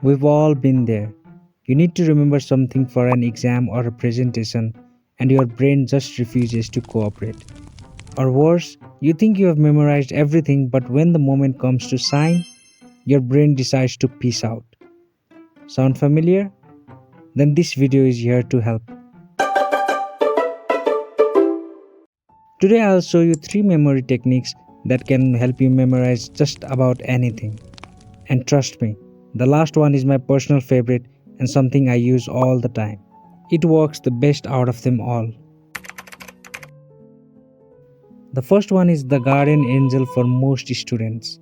We've all been there. You need to remember something for an exam or a presentation, and your brain just refuses to cooperate. Or worse, you think you have memorized everything, but when the moment comes to sign, your brain decides to peace out. Sound familiar? Then this video is here to help. Today I'll show you 3 memory techniques that can help you memorize just about anything. And trust me, the last one is my personal favorite and something I use all the time. It works the best out of them all. The first one is the guardian angel for most students.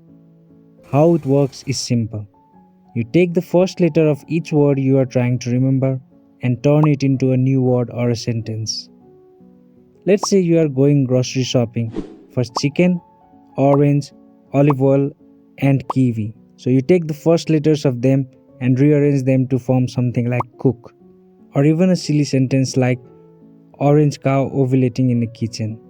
How it works is simple. You take the first letter of each word you are trying to remember and turn it into a new word or a sentence. Let's say you are going grocery shopping for chicken, orange, olive oil, and kiwi. So you take the first letters of them and rearrange them to form something like cook, or even a silly sentence like orange cow ovulating in the kitchen.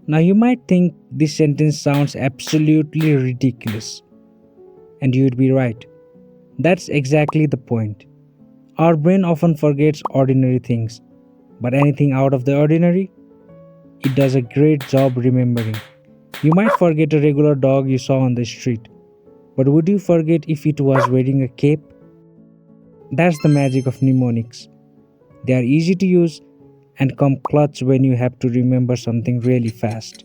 Now you might think this sentence sounds absolutely ridiculous, and you'd be right. That's exactly the point. Our brain often forgets ordinary things, but anything out of the ordinary, it does a great job remembering. You might forget a regular dog you saw on the street, but would you forget if it was wearing a cape? That's the magic of mnemonics. They are easy to use and come clutch when you have to remember something really fast.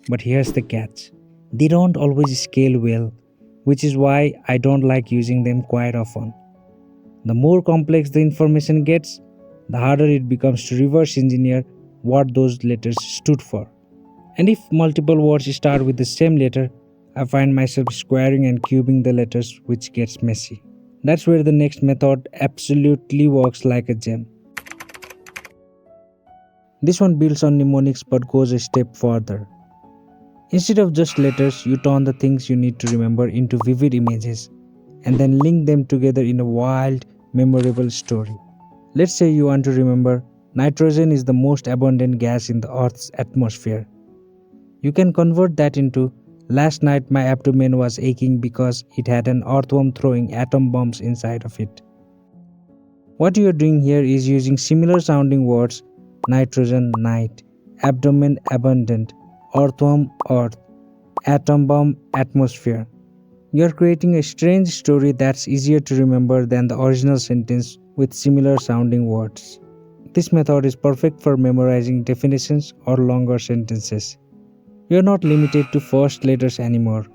But here's the catch. They don't always scale well, which is why I don't like using them quite often. The more complex the information gets, the harder it becomes to reverse engineer what those letters stood for. And if multiple words start with the same letter, I find myself squaring and cubing the letters, which gets messy. That's where the next method absolutely works like a gem. This one builds on mnemonics but goes a step further. Instead of just letters, you turn the things you need to remember into vivid images and then link them together in a wild, memorable story. Let's say you want to remember nitrogen is the most abundant gas in the Earth's atmosphere. You can convert that into last night my abdomen was aching because it had an earthworm throwing atom bombs inside of it. What you are doing here is using similar sounding words: nitrogen, night, abdomen, abundant, earthworm, earth, atom bomb, atmosphere. You are creating a strange story that's easier to remember than the original sentence with similar sounding words. This method is perfect for memorizing definitions or longer sentences. You are not limited to first letters anymore.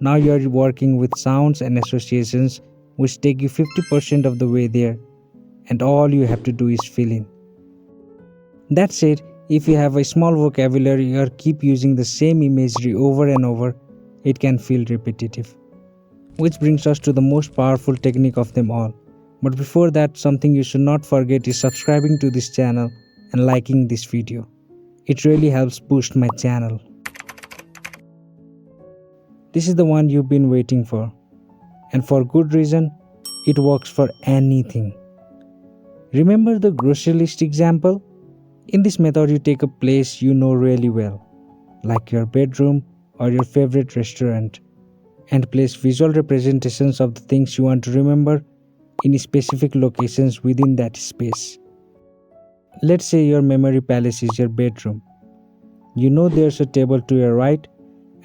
Now you are working with sounds and associations which take you 50% of the way there, and all you have to do is fill in. That said, if you have a small vocabulary or keep using the same imagery over and over, it can feel repetitive. Which brings us to the most powerful technique of them all. But before that, something you should not forget is subscribing to this channel and liking this video. It really helps boost my channel. This is the one you've been waiting for. And for good reason, it works for anything. Remember the grocery list example? In this method, you take a place you know really well, like your bedroom or your favorite restaurant, and place visual representations of the things you want to remember in specific locations within that space. Let's say your memory palace is your bedroom. You know there's a table to your right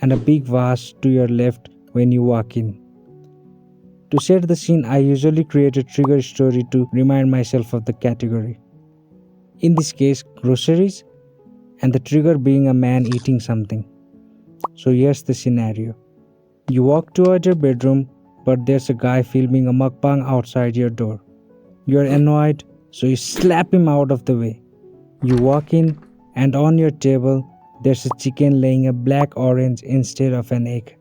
and a big vase to your left when you walk in. To set the scene, I usually create a trigger story to remind myself of the category. In this case, groceries, and the trigger being a man eating something. So here's the scenario. You walk toward your bedroom, but there's a guy filming a mukbang outside your door. You're annoyed, so you slap him out of the way. You walk in, and on your table, there's a chicken laying a black orange instead of an egg.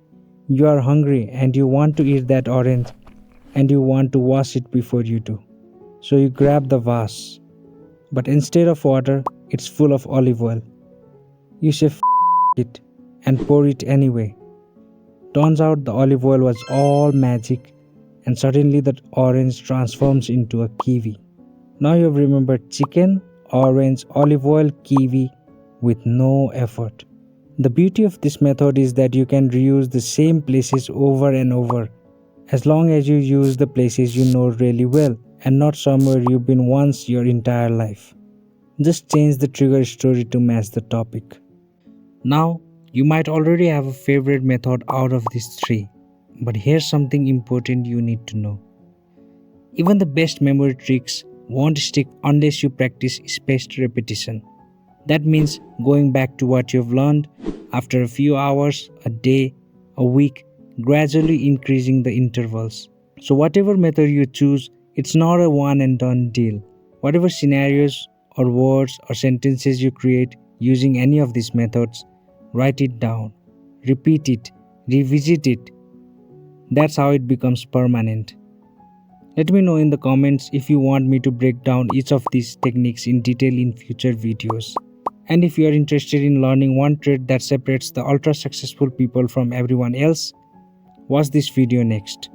You are hungry and you want to eat that orange, and you want to wash it before you do. So you grab the vase. But instead of water, it's full of olive oil. You say it and pour it anyway. Turns out the olive oil was all magic, and suddenly that orange transforms into a kiwi. Now you've remembered chicken, orange, olive oil, kiwi with no effort. The beauty of this method is that you can reuse the same places over and over as long as you use the places you know really well and not somewhere you've been once your entire life. Just change the trigger story to match the topic. Now, you might already have a favorite method out of these three, but here's something important you need to know. Even the best memory tricks won't stick unless you practice spaced repetition. That means going back to what you've learned after a few hours, a day, a week, gradually increasing the intervals. So, whatever method you choose, it's not a one and done deal. Whatever scenarios or words or sentences you create using any of these methods, write it down, repeat it, revisit it. That's how it becomes permanent. Let me know in the comments if you want me to break down each of these techniques in detail in future videos. And if you are interested in learning one trait that separates the ultra successful people from everyone else, watch this video next.